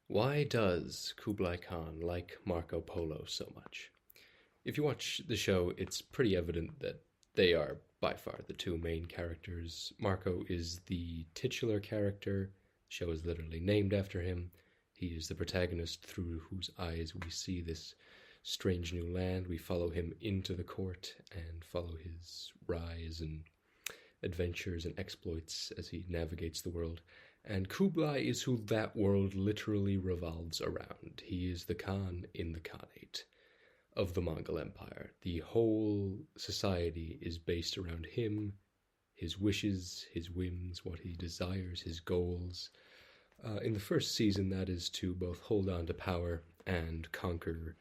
Why does Kublai Khan like Marco Polo so much? If you watch the show, it's pretty evident that they are by far the two main characters. Marco is the titular character. The show is literally named after him. He is the protagonist through whose eyes we see this strange new land. We follow him into the court and follow his rise and adventures and exploits as he navigates the world. And Kublai is who that world literally revolves around. He is the Khan in the Khanate of the Mongol Empire. The whole society is based around him, his wishes, his whims, what he desires, his goals. In the first season, that is to both hold on to power and conquer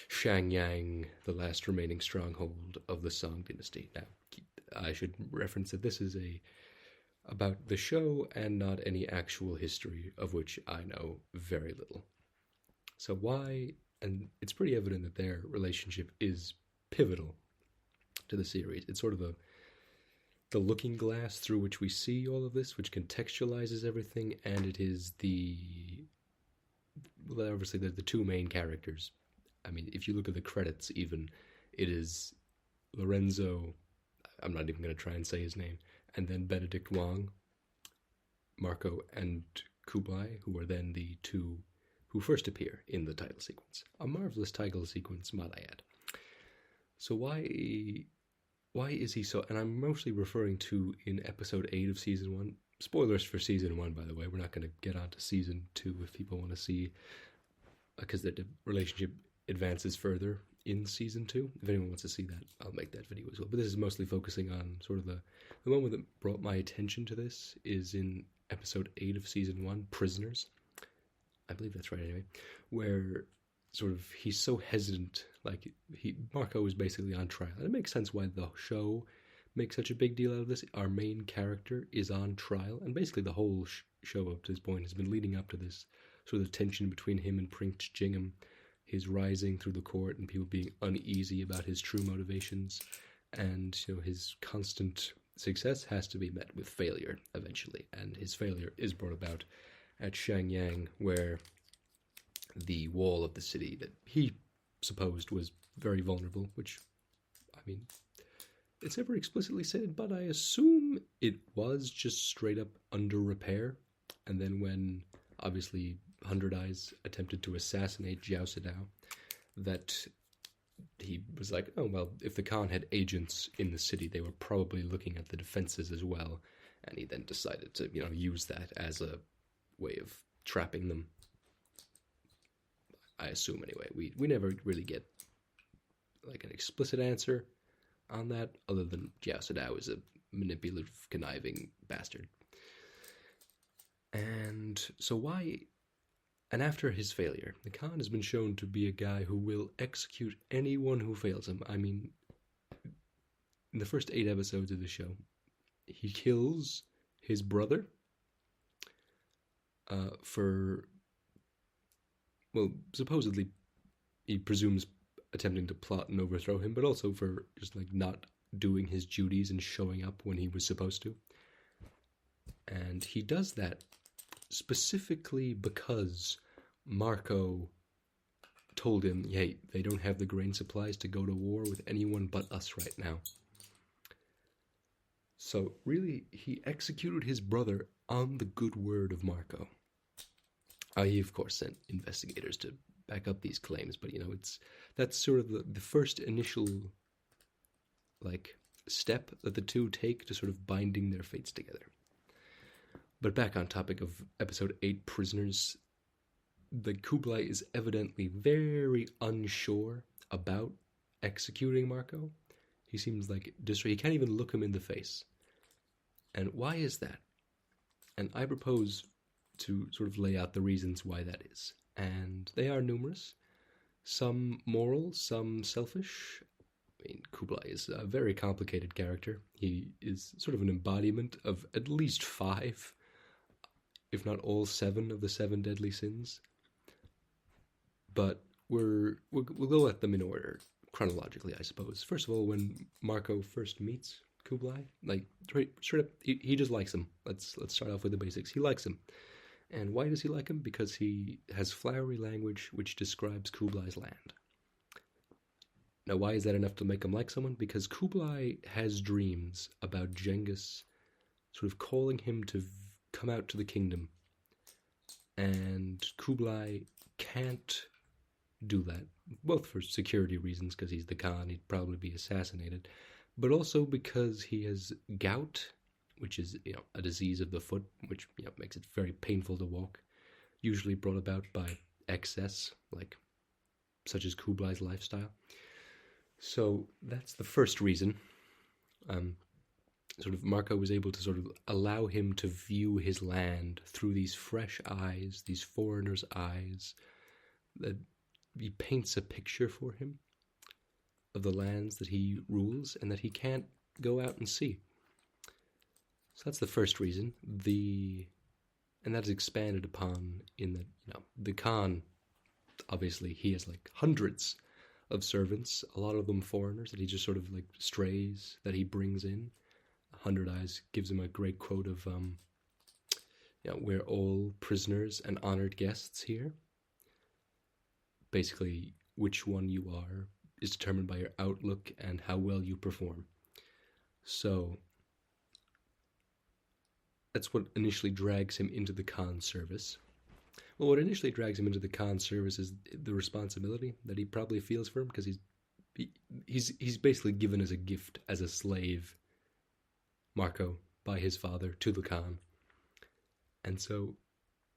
Shangyang, the last remaining stronghold of the Song dynasty. Now, I should reference that this is about the show and not any actual history, of which I know very little. So why, and it's pretty evident that their relationship is pivotal to the series. It's sort of the looking glass through which we see all of this, which contextualizes everything, and it is obviously they're the two main characters. I mean, if you look at the credits even, it is Lorenzo, I'm not even going to try and say his name, and then Benedict Wong, Marco, and Kublai, who are then the two who first appear in the title sequence. A marvelous title sequence, might I add. So why is he so... And I'm mostly referring to in episode 8 of season 1. Spoilers for season 1, by the way. We're not going to get on to season 2 if people want to see, because the relationship advances further in season 2. If anyone wants to see that, I'll make that video as well. But this is mostly focusing on sort of the moment that brought my attention to this is in episode 8 of season 1, Prisoners. I believe that's right anyway, where sort of he's so hesitant, like Marco is basically on trial. And it makes sense why the show makes such a big deal out of this. Our main character is on trial, and basically the whole show up to this point has been leading up to this sort of tension between him and Prince Jingham, his rising through the court and people being uneasy about his true motivations, and his constant success has to be met with failure eventually, and his failure is brought about at Shangyang, where the wall of the city that he supposed was very vulnerable, which, I mean, it's never explicitly said, but I assume it was just straight up under repair. And then when, obviously, Hundred Eyes attempted to assassinate Jiao Sedao, that he was like, oh, well, if the Khan had agents in the city, they were probably looking at the defenses as well. And he then decided to, use that as a way of trapping them. I assume, anyway. We never really get, like, an explicit answer on that, other than Jiao Sedao is a manipulative, conniving bastard. And so why... And after his failure, the Khan has been shown to be a guy who will execute anyone who fails him. I mean, in the first 8 episodes of the show, he kills his brother supposedly he presumes attempting to plot and overthrow him, but also for just like not doing his duties and showing up when he was supposed to. And he does that specifically because Marco told him, hey, they don't have the grain supplies to go to war with anyone but us right now. So really, he executed his brother on the good word of Marco. He, of course, sent investigators to back up these claims, but, that's sort of the first initial, step that the two take to sort of binding their fates together. But back on topic of episode 8, Prisoners, the Kublai is evidently very unsure about executing Marco. He seems like he can't even look him in the face. And why is that? And I propose to sort of lay out the reasons why that is. And they are numerous. Some moral, some selfish. I mean, Kublai is a very complicated character. He is sort of an embodiment of at least 5, if not all 7 of the 7 deadly sins. But we'll go at them in order, chronologically, I suppose. First of all, when Marco first meets Kublai, straight up, he just likes him. Let's start off with the basics. He likes him. And why does he like him? Because he has flowery language which describes Kublai's land. Now, why is that enough to make him like someone? Because Kublai has dreams about Genghis sort of calling him to come out to the kingdom. And Kublai can't do that, both for security reasons, because he's the Khan, he'd probably be assassinated, but also because he has gout, which is a disease of the foot, which makes it very painful to walk, usually brought about by excess, such as Kublai's lifestyle. So that's the first reason. Sort of Marco was able to sort of allow him to view his land through these fresh eyes, these foreigners' eyes, that he paints a picture for him of the lands that he rules and that he can't go out and see. So that's the first reason. And that is expanded upon in that, the Khan, obviously, he has hundreds of servants, a lot of them foreigners that he just sort of strays that he brings in. 100 Eyes gives him a great quote of, we're all prisoners and honored guests here. Basically, which one you are is determined by your outlook and how well you perform. So that's what initially drags him into the Khan service. Well, what initially drags him into the Khan service is the responsibility that he probably feels for him, because he's basically given as a gift, as a slave, Marco, by his father to the Khan. And so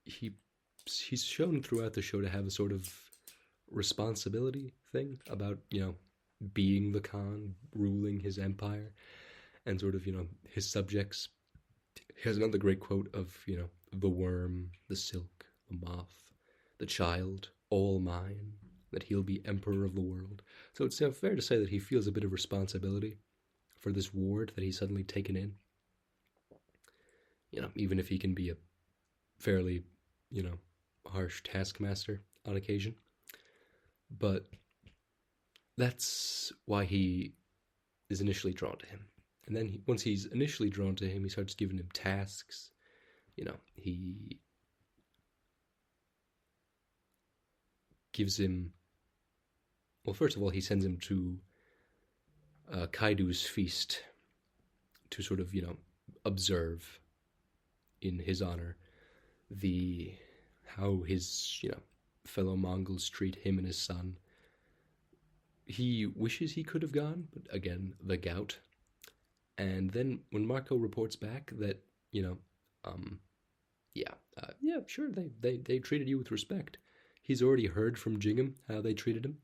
he's shown throughout the show to have a sort of responsibility thing about, being the Khan, ruling his empire, and sort of, his subjects. He has another great quote of, the worm, the silk, the moth, the child, all mine, that he'll be emperor of the world. So it's fair to say that he feels a bit of responsibility for this ward that he's suddenly taken in. Even if he can be a fairly, harsh taskmaster on occasion. But that's why he is initially drawn to him. And then once he's initially drawn to him, he starts giving him tasks. He gives him... Well, first of all, he sends him to Kaidu's feast to sort of, observe in his honor how his, fellow Mongols treat him and his son. He wishes he could have gone, but again, the gout. And then when Marco reports back that, sure, they treated you with respect. He's already heard from Jingham how they treated him.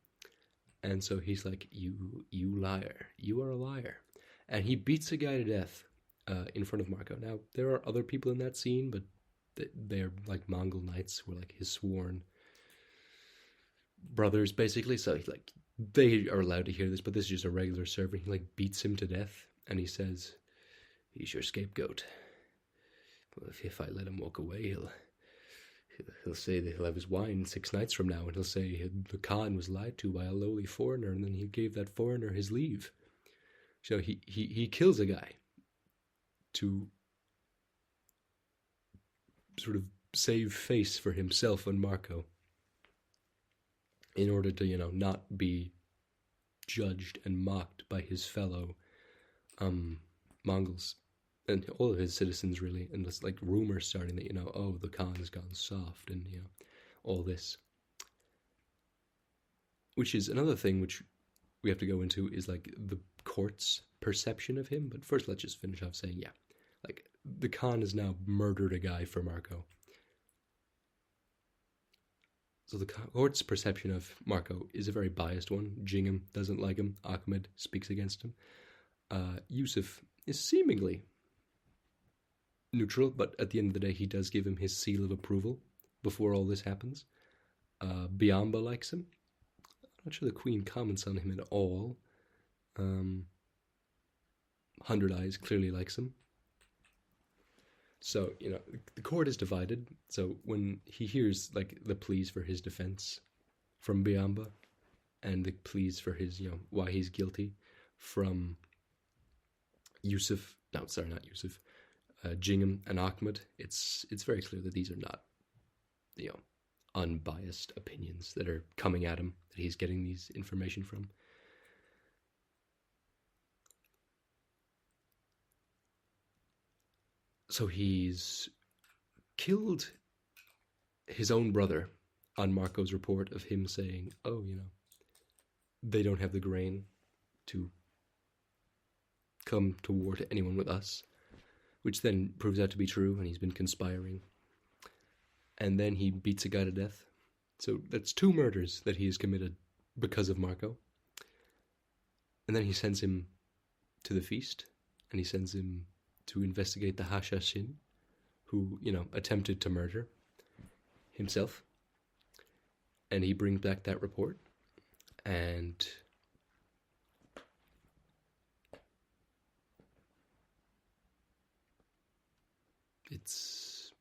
And so he's like, you liar. You are a liar. And he beats a guy to death in front of Marco. Now, there are other people in that scene, but they're like Mongol knights who are his sworn brothers, basically. So they are allowed to hear this, but this is just a regular servant. He beats him to death, and he says, "He's your scapegoat. Well, if I let him walk away, he'll say that he'll have his wine 6 nights from now, and he'll say the Khan was lied to by a lowly foreigner, and then he gave that foreigner his leave." So he kills a guy to sort of save face for himself and Marco, in order to, not be judged and mocked by his fellow Mongols and all of his citizens, really. And it's rumors starting that, the Khan has gone soft and, all this. Which is another thing which we have to go into, is the court's perception of him. But first, let's just finish off saying, the Khan has now murdered a guy for Marco. So the court's perception of Marco is a very biased one. Jingham doesn't like him. Ahmed speaks against him. Yusuf is seemingly neutral, but at the end of the day, he does give him his seal of approval before all this happens. Biamba likes him. I'm not sure the Queen comments on him at all. 100 Eyes clearly likes him. So, the court is divided. So when he hears, the pleas for his defense from Biamba, and the pleas for his, why he's guilty from Jingham and Ahmed, it's very clear that these are not you know, unbiased opinions that are coming at him, that he's getting these information from. So he's killed his own brother on Marco's report of him saying, oh, they don't have the grain to come to war to anyone with us, which then proves out to be true, and he's been conspiring. And then he beats a guy to death. So that's 2 murders that he has committed because of Marco. And then he sends him to the feast, and he sends him to investigate the Hashashin, who, attempted to murder himself. And he brings back that report, and it's,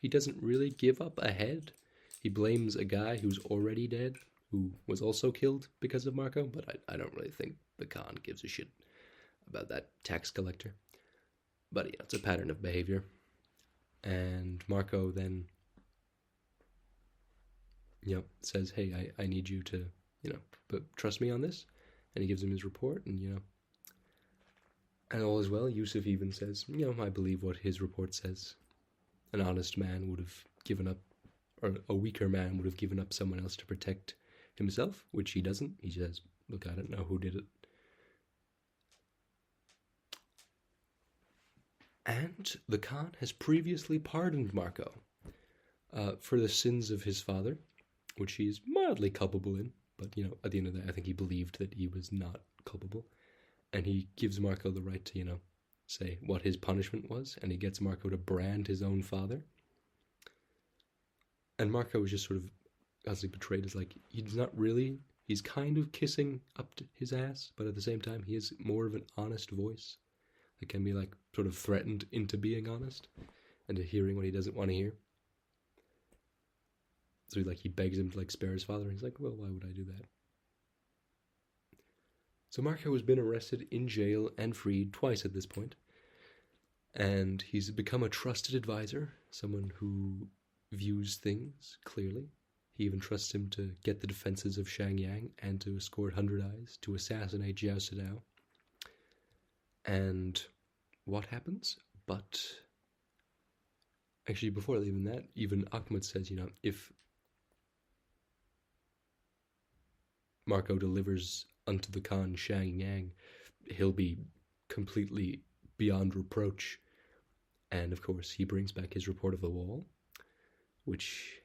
he doesn't really give up a head. He blames a guy who's already dead, who was also killed because of Marco, but I don't really think the Khan gives a shit about that tax collector. But it's a pattern of behavior. And Marco then, says, hey, I need you to, but trust me on this. And he gives him his report, and, and all is well. Yusuf even says, I believe what his report says. An honest man would have given up, or a weaker man would have given up someone else to protect himself, which he doesn't. He says, look, I don't know who did it. And the Khan has previously pardoned Marco for the sins of his father, which he is mildly culpable in. But, at the end of the day, I think he believed that he was not culpable. And he gives Marco the right to, say what his punishment was. And he gets Marco to brand his own father. And Marco was just sort of constantly portrayed as like, he's kind of kissing up to his ass. But at the same time, he has more of an honest voice. That can be like sort of threatened into being honest and to hearing what he doesn't want to hear. So he begs him to spare his father, and he's like, well, why would I do that? So Marco has been arrested, in jail, and freed twice at this point. And he's become a trusted advisor, someone who views things clearly. He even trusts him to get the defenses of Shangyang and to escort 100 Eyes to assassinate Jiao Sidao. And what happens? But actually, before leaving that, even Ahmed says, if Marco delivers unto the Khan Shangyang, he'll be completely beyond reproach. And of course, he brings back his report of the wall, which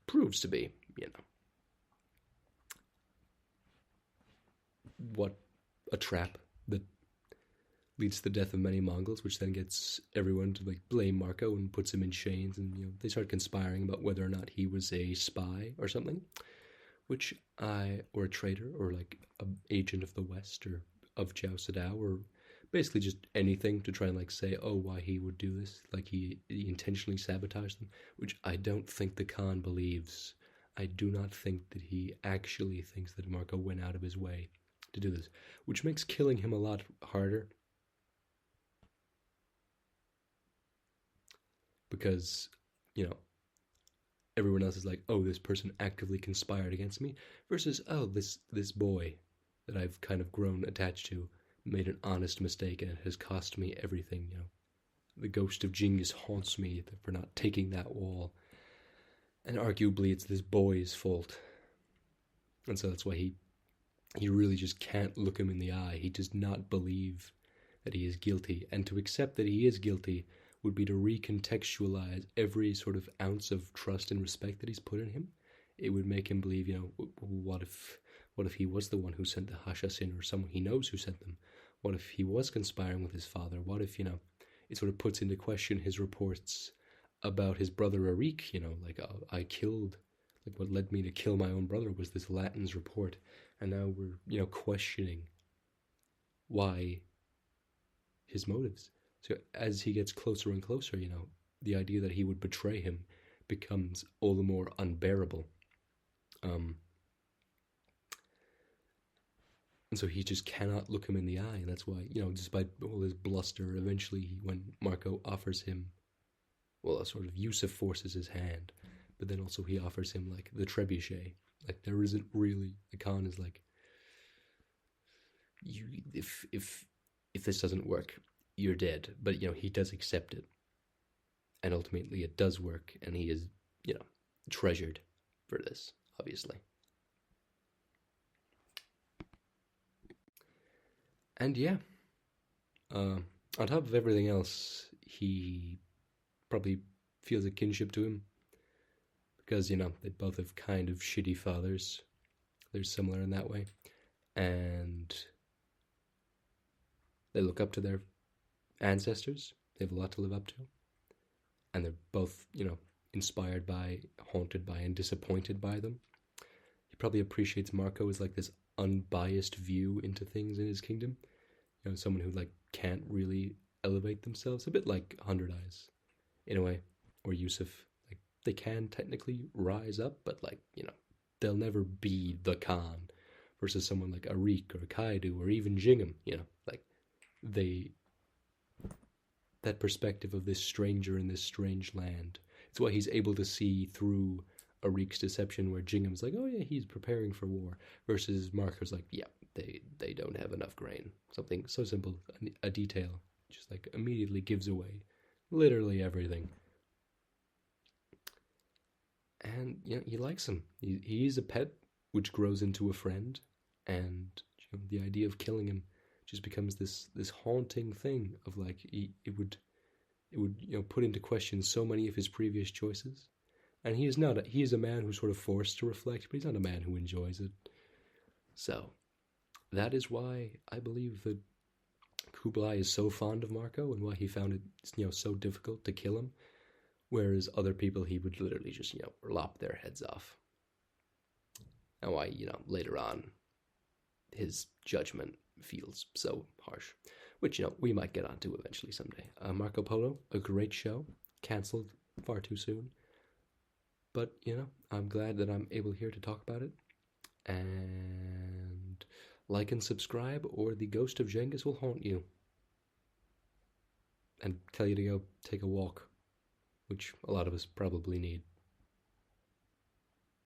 proves to be, what a trap that leads to the death of many Mongols, which then gets everyone to blame Marco and puts him in chains, and they start conspiring about whether or not he was a spy or something, or a traitor, or an agent of the West, or of Jiao Sidao, or basically just anything to try and say, oh, why he would do this, he intentionally sabotaged them, which I don't think the Khan believes. I do not think that he actually thinks that Marco went out of his way to do this, which makes killing him a lot harder. Because, everyone else is like, oh, this person actively conspired against me, versus, oh, this boy that I've kind of grown attached to made an honest mistake and it has cost me everything, The ghost of Genghis haunts me for not taking that wall. And arguably it's this boy's fault. And so that's why he really just can't look him in the eye. He does not believe that he is guilty. And to accept that he is guilty would be to recontextualize every sort of ounce of trust and respect that he's put in him. It would make him believe, what if he was the one who sent the Hashashin, or someone he knows who sent them? What if he was conspiring with his father? What if, it sort of puts into question his reports about his brother Arik, I killed, what led me to kill my own brother was this Latin's report. And now we're, questioning why his motives. So as he gets closer and closer, the idea that he would betray him becomes all the more unbearable. And so he just cannot look him in the eye, and that's why, despite all his bluster, eventually when Marco offers him well, a sort of Yusuf forces his hand, but then also he offers him like the trebuchet. Like there isn't really the Khan is like, you if this doesn't work, you're dead. But he does accept it, and ultimately it does work, and he is treasured for this, obviously. And yeah, on top of everything else, he probably feels a kinship to him because they both have kind of shitty fathers. They're similar in that way, and they look up to their ancestors. They have a lot to live up to, and they're both inspired by, haunted by, and disappointed by them. He probably appreciates Marco as like this unbiased view into things in his kingdom. Someone who like can't really elevate themselves, a bit like Hundred Eyes, in a way, or Yusuf. Like they can technically rise up, but like they'll never be the Khan. Versus someone like Arik or Kaidu or even Jingam. Like they that perspective of this stranger in this strange land. It's what he's able to see through Arik's deception, where Jingham's like, oh yeah, he's preparing for war, versus Marco's like, yeah, they don't have enough grain. Something so simple, a detail, just like immediately gives away literally everything. And he likes him. He's a pet, which grows into a friend, and the idea of killing him just becomes this haunting thing of like it would put into question so many of his previous choices. And he is a man who's sort of forced to reflect, but he's not a man who enjoys it. So that is why I believe that Kublai is so fond of Marco, and why he found it so difficult to kill him, whereas other people he would literally just lop their heads off. And why later on his judgment feels so harsh, which we might get onto eventually someday. Marco Polo, a great show, cancelled far too soon, but I'm glad that I'm able here to talk about it. And like and subscribe, or the ghost of Genghis will haunt you and tell you to go take a walk, which a lot of us probably need.